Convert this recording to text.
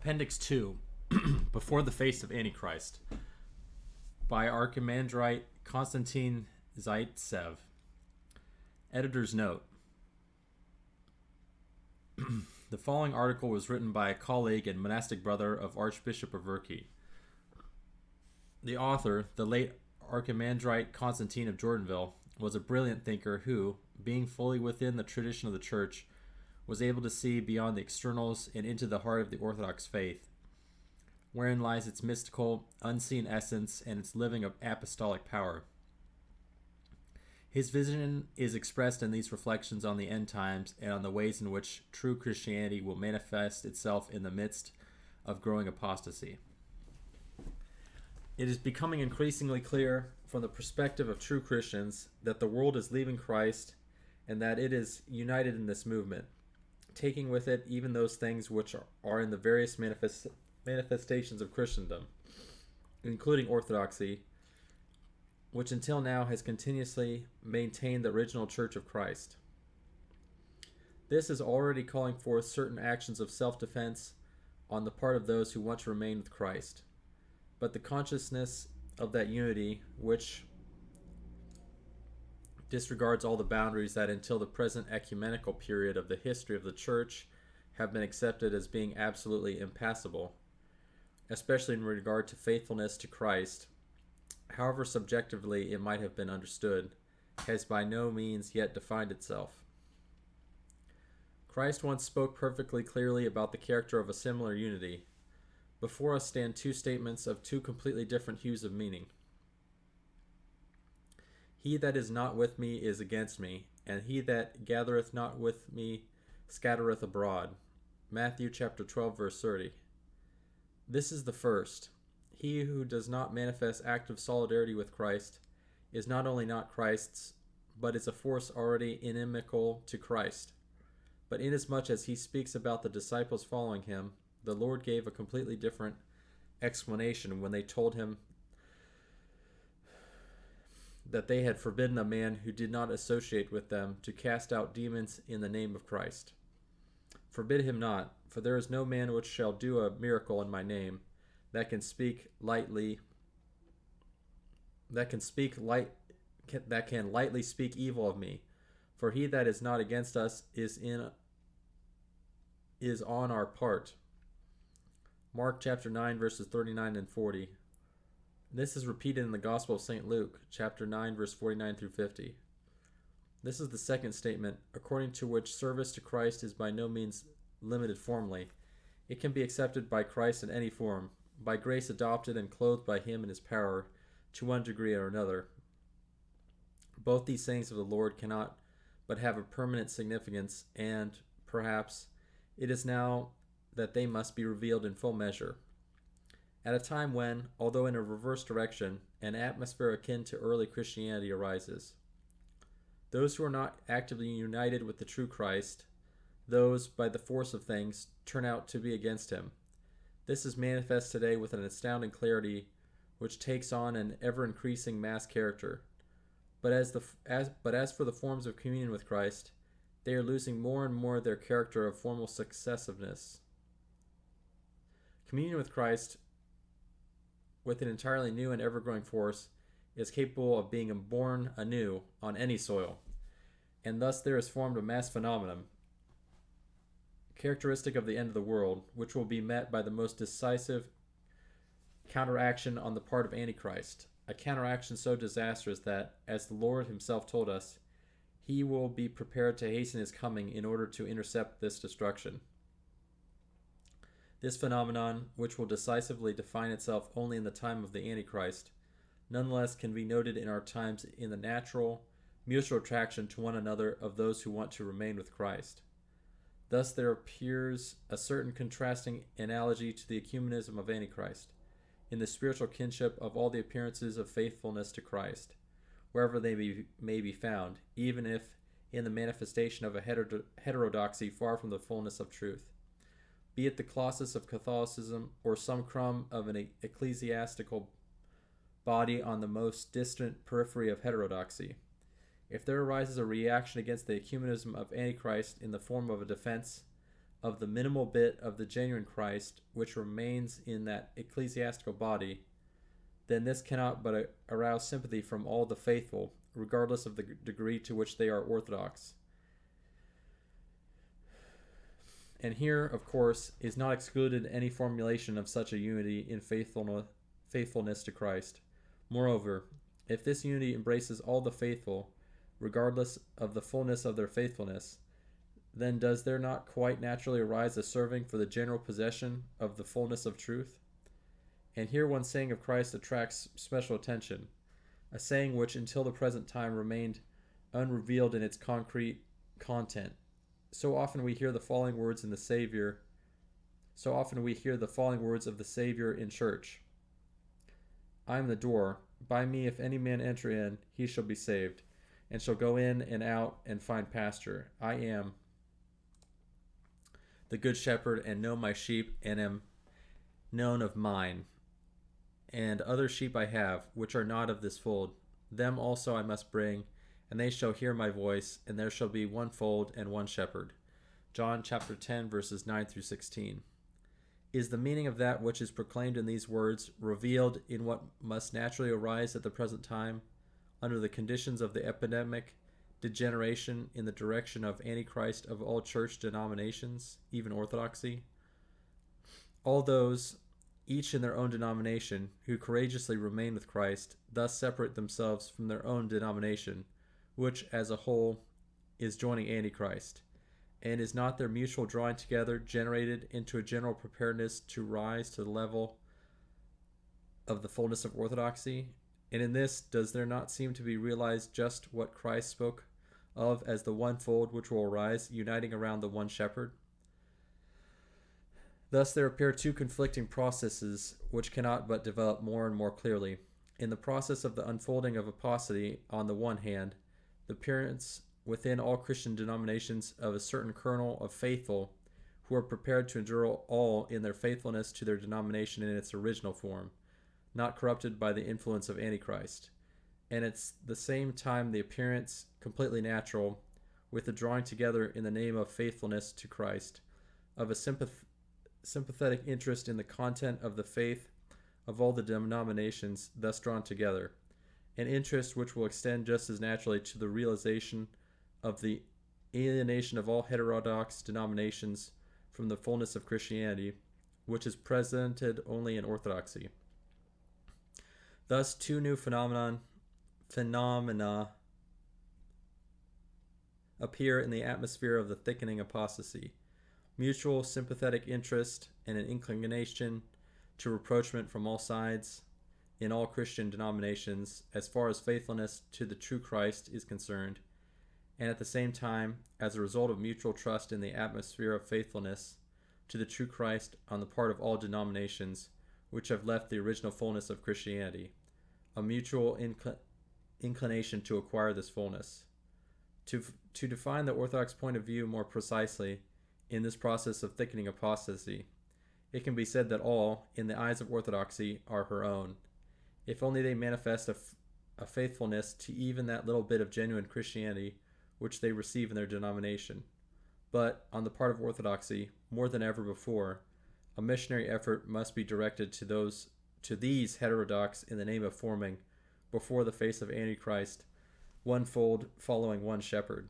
Appendix 2, Before the Face of Antichrist, by Archimandrite Konstantin Zaitsev. Editor's note. The following article was written by a colleague and monastic brother of Archbishop Averky. The author, the late Archimandrite Constantine of Jordanville, was a brilliant thinker who, being fully within the tradition of the Church, was able to see beyond the externals and into the heart of the Orthodox faith, wherein lies its mystical, unseen essence and its living apostolic power. His vision is expressed in these reflections on the end times and on the ways in which true Christianity will manifest itself in the midst of growing apostasy. It is becoming increasingly clear from the perspective of true Christians that the world is leaving Christ and that it is united in this movement, taking with it even those things which are in the various manifestations of Christendom, including orthodoxy, which until now has continuously maintained the original Church of Christ. This is already calling forth certain actions of self-defense on the part of those who want to remain with Christ. But the consciousness of that unity, which disregards all the boundaries that until the present ecumenical period of the history of the Church have been accepted as being absolutely impassable, especially in regard to faithfulness to Christ, however subjectively it might have been understood, has by no means yet defined itself. Christ once spoke perfectly clearly about the character of a similar unity. Before us stand two statements of two completely different hues of meaning. He that is not with me is against me, and he that gathereth not with me scattereth abroad. Matthew chapter 12, verse 30. This is the first. He who does not manifest active solidarity with Christ is not only not Christ's, but is a force already inimical to Christ. But inasmuch as he speaks about the disciples following him, the Lord gave a completely different explanation when they told him that they had forbidden a man who did not associate with them to cast out demons in the name of Christ. Forbid him not, for there is no man which shall do a miracle in my name that can lightly speak evil of me. For he that is not against us is on our part. Mark chapter 9, verses 39 and 40. This is repeated in the Gospel of St. Luke, chapter 9, verse 49 through 50. This is the second statement, according to which service to Christ is by no means limited formally. It can be accepted by Christ in any form, by grace adopted and clothed by him in his power, to one degree or another. Both these sayings of the Lord cannot but have a permanent significance, and, perhaps, it is now that they must be revealed in full measure. At a time when, although in a reverse direction, an atmosphere akin to early Christianity arises. Those who are not actively united with the true Christ, those, by the force of things, turn out to be against him. This is manifest today with an astounding clarity, which takes on an ever-increasing mass character. But as for the forms of communion with Christ, they are losing more and more their character of formal successiveness. Communion with Christ, with an entirely new and ever-growing force, is capable of being born anew on any soil, and thus there is formed a mass phenomenon, characteristic of the end of the world, which will be met by the most decisive counteraction on the part of Antichrist, a counteraction so disastrous that, as the Lord himself told us, he will be prepared to hasten his coming in order to intercept this destruction. This phenomenon, which will decisively define itself only in the time of the Antichrist, nonetheless can be noted in our times in the natural, mutual attraction to one another of those who want to remain with Christ. Thus there appears a certain contrasting analogy to the ecumenism of Antichrist, in the spiritual kinship of all the appearances of faithfulness to Christ, wherever they may be found, even if in the manifestation of a heterodoxy far from the fullness of truth. Be it the Colossus of Catholicism or some crumb of an ecclesiastical body on the most distant periphery of heterodoxy. If there arises a reaction against the ecumenism of Antichrist in the form of a defense of the minimal bit of the genuine Christ which remains in that ecclesiastical body, then this cannot but arouse sympathy from all the faithful, regardless of the degree to which they are orthodox. And here, of course, is not excluded any formulation of such a unity in faithfulness to Christ. Moreover, if this unity embraces all the faithful, regardless of the fullness of their faithfulness, then does there not quite naturally arise a serving for the general possession of the fullness of truth? And here one saying of Christ attracts special attention, a saying which until the present time remained unrevealed in its concrete content. So often we hear the following words of the Savior in church. I am the door. By me if any man enter in, he shall be saved, and shall go in and out and find pasture. I am the good shepherd, and know my sheep, and am known of mine. And other sheep I have, which are not of this fold. Them also I must bring, and they shall hear my voice, and there shall be one fold and one shepherd. John chapter 10, verses 9 through 16. Is the meaning of that which is proclaimed in these words revealed in what must naturally arise at the present time, under the conditions of the epidemic degeneration in the direction of antichrist of all church denominations, even orthodoxy? All those, each in their own denomination, who courageously remain with Christ, thus separate themselves from their own denomination, which as a whole is joining Antichrist. And is not their mutual drawing together generated into a general preparedness to rise to the level of the fullness of orthodoxy? And in this does there not seem to be realized just what Christ spoke of as the one fold which will arise, uniting around the one shepherd? Thus there appear two conflicting processes which cannot but develop more and more clearly. In the process of the unfolding of apostasy, on the one hand, the appearance within all Christian denominations of a certain kernel of faithful who are prepared to endure all in their faithfulness to their denomination in its original form, not corrupted by the influence of Antichrist. And at the same time the appearance, completely natural, with the drawing together in the name of faithfulness to Christ, of a sympathetic interest in the content of the faith of all the denominations thus drawn together, an interest which will extend just as naturally to the realization of the alienation of all heterodox denominations from the fullness of Christianity, which is presented only in orthodoxy. Thus, two new phenomena appear in the atmosphere of the thickening apostasy: mutual sympathetic interest and an inclination to rapprochement from all sides in all Christian denominations as far as faithfulness to the true Christ is concerned, and at the same time, as a result of mutual trust in the atmosphere of faithfulness to the true Christ on the part of all denominations which have left the original fullness of Christianity, a mutual inclination to acquire this fullness. To define the Orthodox point of view more precisely in this process of thickening apostasy, it can be said that all, in the eyes of Orthodoxy, are her own, if only they manifest a faithfulness to even that little bit of genuine Christianity which they receive in their denomination. But, on the part of Orthodoxy, more than ever before, a missionary effort must be directed to these heterodox in the name of forming, before the face of Antichrist, one fold following one shepherd.